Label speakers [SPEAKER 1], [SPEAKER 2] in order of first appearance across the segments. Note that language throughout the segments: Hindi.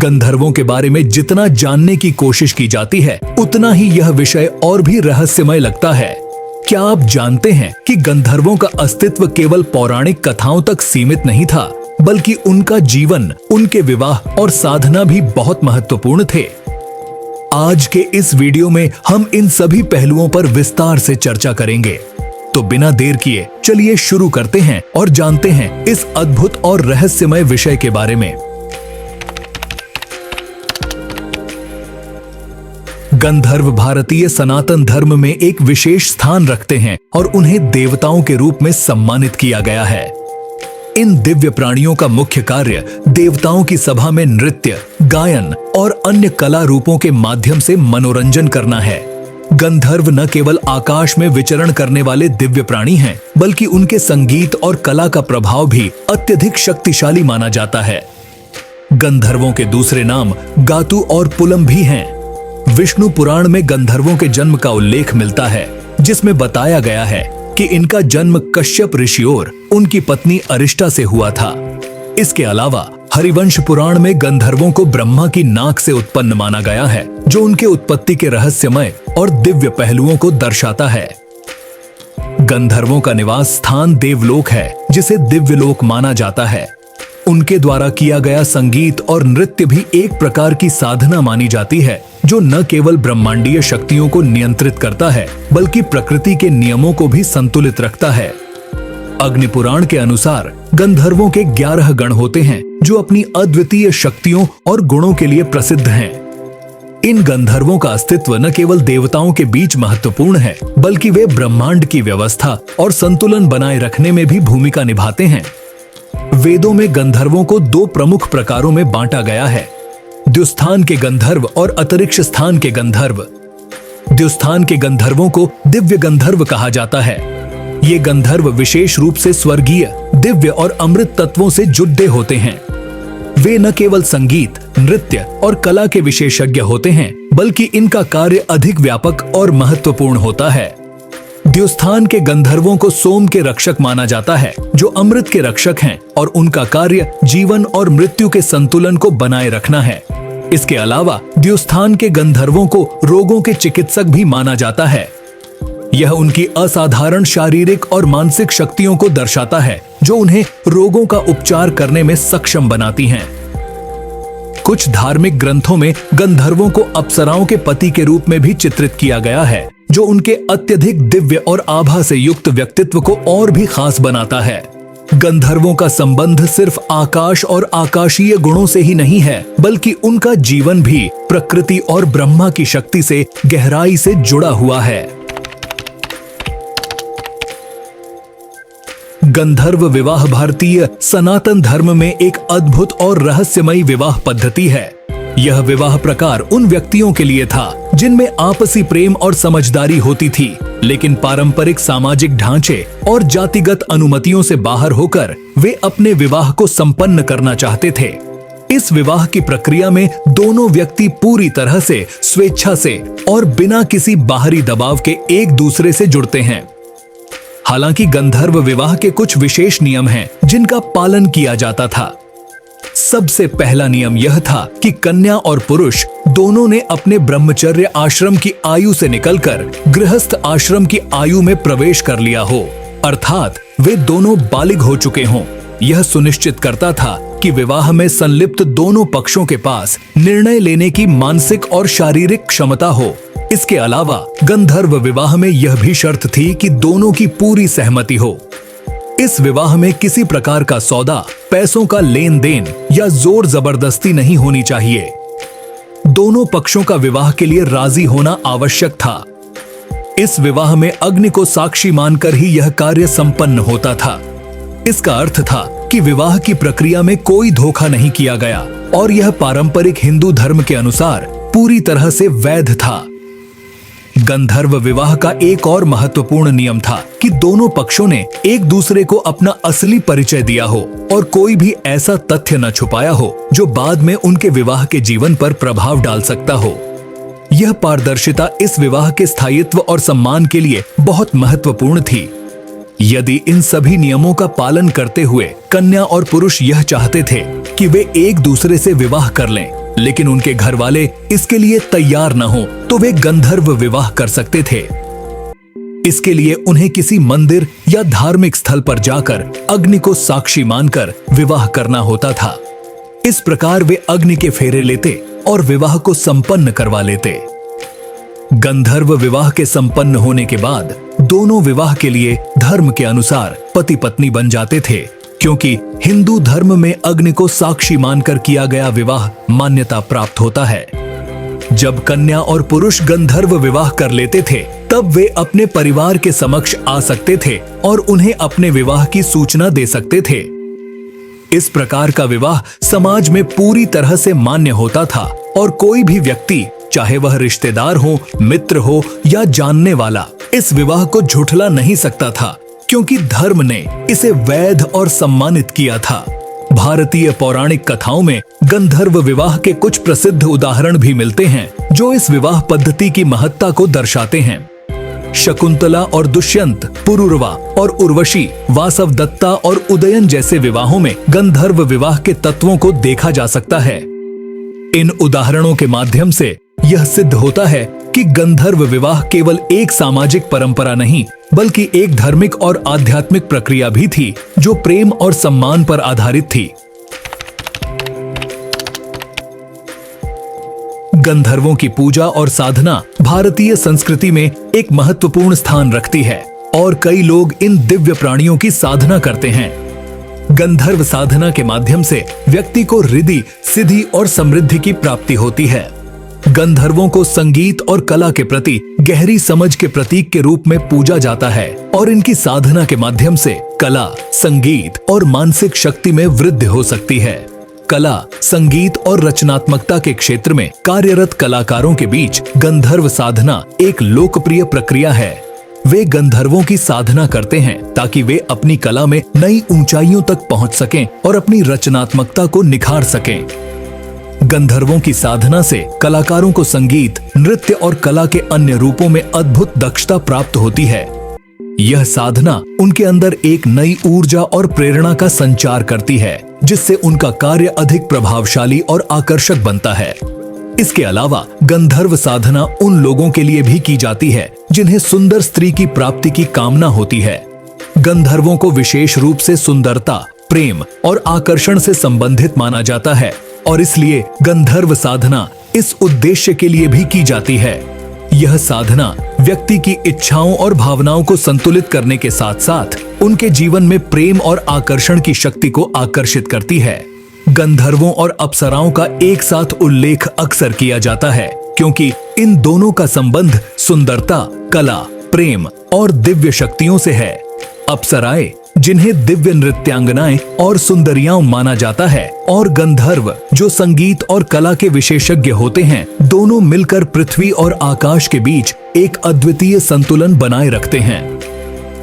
[SPEAKER 1] गंधर्वों के बारे में जितना जानने की कोशिश की जाती है, उतना ही यह विषय और भी रहस्यमय लगता है। क्या आप जानते हैं कि गंधर्वों का अस्तित्व केवल पौराणिक कथाओं तक सीमित नहीं था, बल्कि उनका जीवन, उनके विवाह और साधना भी बहुत महत्वपूर्ण थे। आज के इस वीडियो में हम इन सभी पहलुओं पर विस्तार से चर्चा करेंगे। तो बिना देर किए चलिए शुरू करते हैं और जानते हैं इस अद्भुत और रहस्यमय विषय के बारे में। गंधर्व भारतीय सनातन धर्म में एक विशेष स्थान रखते हैं और उन्हें देवताओं के रूप में सम्मानित किया गया है। इन दिव्य प्राणियों का मुख्य कार्य देवताओं की सभा में नृत्य, गायन और अन्य कला रूपों के माध्यम से मनोरंजन करना है। गंधर्व न केवल आकाश में विचरण करने वाले दिव्य प्राणी हैं, बल्कि उनके संगीत और कला का प्रभाव भी अत्यधिक शक्तिशाली माना जाता है। गंधर्वों के दूसरे नाम गातु और पुलम भी हैं। विष्णु पुराण में गंधर्वों के जन्म का उल्लेख मिलता है, जिसमें बताया गया है कि इनका जन्म कश्यप ऋषि और उनकी पत्नी अरिष्टा से हुआ था। इसके अलावा हरिवंश पुराण में गंधर्वों को ब्रह्मा की नाक से उत्पन्न माना गया है, जो उनके उत्पत्ति के रहस्यमय और दिव्य पहलुओं को दर्शाता है। गंधर्वों का निवास स्थान देवलोक है, जिसे दिव्यलोक माना जाता है। उनके द्वारा किया गया संगीत और नृत्य भी एक प्रकार की साधना मानी जाती है, जो न केवल ब्रह्मांडीय शक्तियों को नियंत्रित करता है, बल्कि प्रकृति के नियमों को भी संतुलित रखता है। अग्नि पुराण के अनुसार गंधर्वों के 11 गण होते हैं, जो अपनी अद्वितीय शक्तियों और गुणों के लिए प्रसिद्ध हैं। इन गंधर्वों का अस्तित्व न केवल देवताओं के बीच महत्वपूर्ण है, बल्कि वे ब्रह्मांड की व्यवस्था और संतुलन बनाए रखने में भी भूमिका निभाते हैं। वेदों में गंधर्वों को 2 प्रमुख प्रकारों में बांटा गया है: द्युस्थान के गंधर्व और अंतरिक्ष स्थान के गंधर्व। द्युस्थान के गंधर्वों को दिव्य गंधर्व कहा जाता है। ये गंधर्व विशेष रूप से स्वर्गीय, दिव्य और अमृत तत्वों से जुड़े होते हैं। वे न केवल संगीत, नृत्य और कला के विशेषज्ञ होते हैं, बल्कि इनका कार्य अधिक व्यापक और महत्वपूर्ण होता है। द्युस्थान के गंधर्वों को सोम के रक्षक माना जाता है, जो अमृत के रक्षक हैं, और उनका कार्य जीवन और मृत्यु के संतुलन को बनाए रखना है। इसके अलावा द्युस्थान के गंधर्वों को रोगों के चिकित्सक भी माना जाता है। यह उनकी असाधारण शारीरिक और मानसिक शक्तियों को दर्शाता है, जो उन्हें रोगों का उपचार करने में सक्षम बनाती हैं। कुछ धार्मिक ग्रंथों में गंधर्वों को अप्सराओं के पति के रूप में भी चित्रित किया गया है, जो उनके अत्यधिक दिव्य और आभा से युक्त व्यक्तित्व को और भी खास बनाता है। गंधर्वों का संबंध सिर्फ आकाश और आकाशीय गुणों से ही नहीं है, बल्कि उनका जीवन भी प्रकृति और ब्रह्मा की शक्ति से गहराई से जुड़ा हुआ है। गंधर्व विवाह भारतीय सनातन धर्म में एक अद्भुत और रहस्यमयी विवाह पद्धति है। यह विवाह प्रकार उन व्यक्तियों के लिए था जिनमें आपसी प्रेम और समझदारी होती थी, लेकिन पारंपरिक सामाजिक ढांचे और जातिगत अनुमतियों से बाहर होकर वे अपने विवाह को संपन्न करना चाहते थे। इस विवाह की प्रक्रिया में दोनों व्यक्ति पूरी तरह से स्वेच्छा से और बिना किसी बाहरी दबाव के एक दूसरे से जुड़ते हैं। हालांकि गंधर्व विवाह के कुछ विशेष नियम हैं, जिनका पालन किया जाता था। सबसे पहला नियम यह था कि कन्या और पुरुष दोनों ने अपने ब्रह्मचर्य आश्रम की आयु से निकलकर गृहस्थ आश्रम की आयु में प्रवेश कर लिया हो, अर्थात वे दोनों बालिग हो चुके हों। यह सुनिश्चित करता था कि विवाह में संलिप्त दोनों पक्षों के पास निर्णय लेने की मानसिक और शारीरिक क्षमता हो। इसके अलावा गंधर्व विवाह में यह भी शर्त थी कि दोनों की पूरी सहमति हो। इस विवाह में किसी प्रकार का सौदा, पैसों का लेन देन या जोर जबरदस्ती नहीं होनी चाहिए। दोनों पक्षों का विवाह के लिए राजी होना आवश्यक था। इस विवाह में अग्नि को साक्षी मानकर ही यह कार्य संपन्न होता था। इसका अर्थ था कि विवाह की प्रक्रिया में कोई धोखा नहीं किया गया और यह पारंपरिक हिंदू धर्म के अनुसार पूरी तरह से वैध था। गंधर्व विवाह का एक और महत्वपूर्ण नियम था कि दोनों पक्षों ने एक दूसरे को अपना असली परिचय दिया हो और कोई भी ऐसा तथ्य न छुपाया हो जो बाद में उनके विवाह के जीवन पर प्रभाव डाल सकता हो। यह पारदर्शिता इस विवाह के स्थायित्व और सम्मान के लिए बहुत महत्वपूर्ण थी। यदि इन सभी नियमों का पालन करते हुए कन्या और पुरुष यह चाहते थे कि वे एक दूसरे से विवाह कर लें, लेकिन उनके घर वाले इसके लिए तैयार न हो तो वे गंधर्व विवाह कर सकते थे। इसके लिए उन्हें किसी मंदिर या धार्मिक स्थल पर जाकर अग्नि को साक्षी मानकर विवाह करना होता था। इस प्रकार वे अग्नि के फेरे लेते और विवाह को संपन्न करवा लेते। गंधर्व विवाह के संपन्न होने के बाद दोनों विवाह के लिए धर्म के अनुसार पति पत्नी बन जाते थे, क्योंकि हिंदू धर्म में अग्नि को साक्षी मानकर किया गया विवाह मान्यता प्राप्त होता है। जब कन्या और पुरुष गंधर्व विवाह कर लेते थे तब वे अपने परिवार के समक्ष आ सकते थे और उन्हें अपने विवाह की सूचना दे सकते थे। इस प्रकार का विवाह समाज में पूरी तरह से मान्य होता था और कोई भी व्यक्ति, चाहे वह रिश्तेदार हो, मित्र हो या जानने वाला, इस विवाह को झुठला नहीं सकता था, क्योंकि धर्म ने इसे वैध और सम्मानित किया था। भारतीय पौराणिक कथाओं में गंधर्व विवाह के कुछ प्रसिद्ध उदाहरण भी मिलते हैं जो इस विवाह पद्धति की महत्ता को दर्शाते हैं। शकुंतला और दुष्यंत, पुरुरवा और उर्वशी, वासवदत्ता और उदयन जैसे विवाहों में गंधर्व विवाह के तत्वों को देखा जा सकता है। इन उदाहरणों के माध्यम से यह सिद्ध होता है कि गंधर्व विवाह केवल एक सामाजिक परंपरा नहीं, बल्कि एक धार्मिक और आध्यात्मिक प्रक्रिया भी थी जो प्रेम और सम्मान पर आधारित थी। गंधर्वों की पूजा और साधना भारतीय संस्कृति में एक महत्वपूर्ण स्थान रखती है और कई लोग इन दिव्य प्राणियों की साधना करते हैं। गंधर्व साधना के माध्यम से व्यक्ति को रिद्धि, सिद्धि और समृद्धि की प्राप्ति होती है। गंधर्वों को संगीत और कला के प्रति गहरी समझ के प्रतीक के रूप में पूजा जाता है और इनकी साधना के माध्यम से कला, संगीत और मानसिक शक्ति में वृद्धि हो सकती है। कला, संगीत और रचनात्मकता के क्षेत्र में कार्यरत कलाकारों के बीच गंधर्व साधना एक लोकप्रिय प्रक्रिया है। वे गंधर्वों की साधना करते हैं ताकि वे अपनी कला में नई ऊंचाइयों तक पहुंच सकें और अपनी रचनात्मकता को निखार सकें। गंधर्वों की साधना से कलाकारों को संगीत, नृत्य और कला के अन्य रूपों में अद्भुत दक्षता प्राप्त होती है। यह साधना उनके अंदर एक नई ऊर्जा और प्रेरणा का संचार करती है, जिससे उनका कार्य अधिक प्रभावशाली और आकर्षक बनता है। इसके अलावा गंधर्व साधना उन लोगों के लिए भी की जाती है जिन्हें सुंदर स्त्री की प्राप्ति की कामना होती है। गंधर्वों को विशेष रूप से सुंदरता, प्रेम और आकर्षण से संबंधित माना जाता है और इसलिए गंधर्व साधना इस उद्देश्य के लिए भी की जाती है। यह साधना व्यक्ति की इच्छाओं और भावनाओं को संतुलित करने के साथ साथ उनके जीवन में प्रेम और आकर्षण की शक्ति को आकर्षित करती है। गंधर्वों और अप्सराओं का एक साथ उल्लेख अक्सर किया जाता है क्योंकि इन दोनों का संबंध सुंदरता, कला, प्रेम और दिव्य शक्तियों से है। अप्सराएं, जिन्हें दिव्य नृत्यांगनाएं और सुंदरियां माना जाता है, और गंधर्व, जो संगीत और कला के विशेषज्ञ होते हैं, दोनों मिलकर पृथ्वी और आकाश के बीच एक अद्वितीय संतुलन बनाए रखते हैं।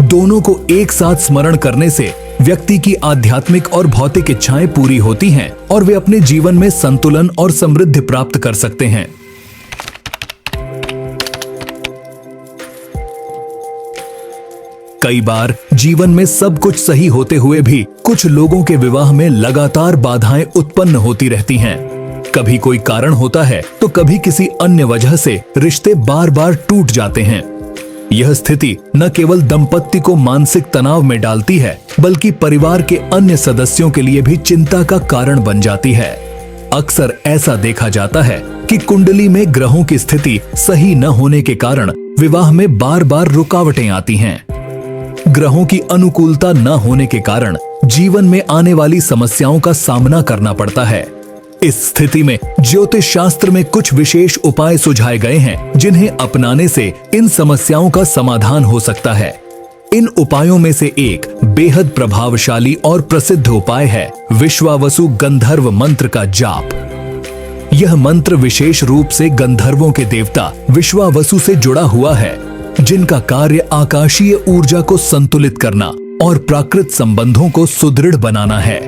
[SPEAKER 1] दोनों को एक साथ स्मरण करने से व्यक्ति की आध्यात्मिक और भौतिक इच्छाएं पूरी होती हैं और वे अपने जीवन में संतुलन और समृद्धि प्राप्त कर सकते हैं। कई बार जीवन में सब कुछ सही होते हुए भी कुछ लोगों के विवाह में लगातार बाधाएं उत्पन्न होती रहती हैं। कभी कोई कारण होता है तो कभी किसी अन्य वजह से रिश्ते बार बार टूट जाते हैं। यह स्थिति न केवल दंपत्ति को मानसिक तनाव में डालती है, बल्कि परिवार के अन्य सदस्यों के लिए भी चिंता का कारण बन जाती है। अक्सर ऐसा देखा जाता है कि कुंडली में ग्रहों की स्थिति सही न होने के कारण विवाह में बार बार रुकावटें आती हैं। ग्रहों की अनुकूलता न होने के कारण जीवन में आने वाली समस्याओं का सामना करना पड़ता है। इस स्थिति में ज्योतिष शास्त्र में कुछ विशेष उपाय सुझाए गए हैं जिन्हें अपनाने से इन समस्याओं का समाधान हो सकता है। इन उपायों में से एक बेहद प्रभावशाली और प्रसिद्ध उपाय है विश्वावसु गंधर्व मंत्र का जाप। यह मंत्र विशेष रूप से गंधर्वों के देवता विश्वावसु से जुड़ा हुआ है, जिनका कार्य आकाशीय ऊर्जा को संतुलित करना और प्राकृत संबंधों को सुदृढ़ बनाना है।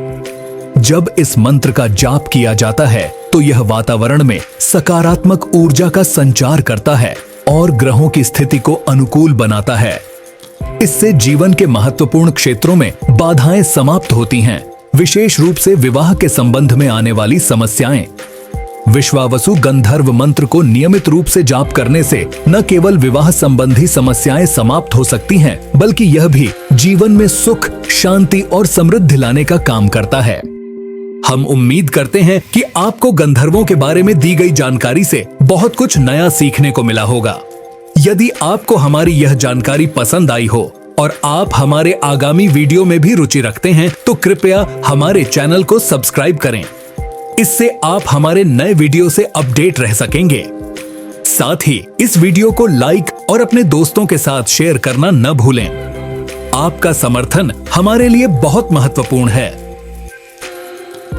[SPEAKER 1] जब इस मंत्र का जाप किया जाता है तो यह वातावरण में सकारात्मक ऊर्जा का संचार करता है और ग्रहों की स्थिति को अनुकूल बनाता है। इससे जीवन के महत्वपूर्ण क्षेत्रों में बाधाएं समाप्त होती हैं, विशेष रूप से विवाह के संबंध में आने वाली समस्याएं। विश्वावसु गंधर्व मंत्र को नियमित रूप से जाप करने से न केवल विवाह संबंधी समस्याएं समाप्त हो सकती हैं, बल्कि यह भी जीवन में सुख, शांति और समृद्धि लाने का काम करता है। हम उम्मीद करते हैं कि आपको गंधर्वों के बारे में दी गई जानकारी से बहुत कुछ नया सीखने को मिला होगा। यदि आपको हमारी यह जानकारी पसंद आई हो और आप हमारे आगामी वीडियो में भी रुचि रखते हैं तो कृपया हमारे चैनल को सब्सक्राइब करें। इससे आप हमारे नए वीडियो से अपडेट रह सकेंगे। साथ ही इस वीडियो को लाइक और अपने दोस्तों के साथ शेयर करना न भूलें। आपका समर्थन हमारे लिए बहुत महत्वपूर्ण है।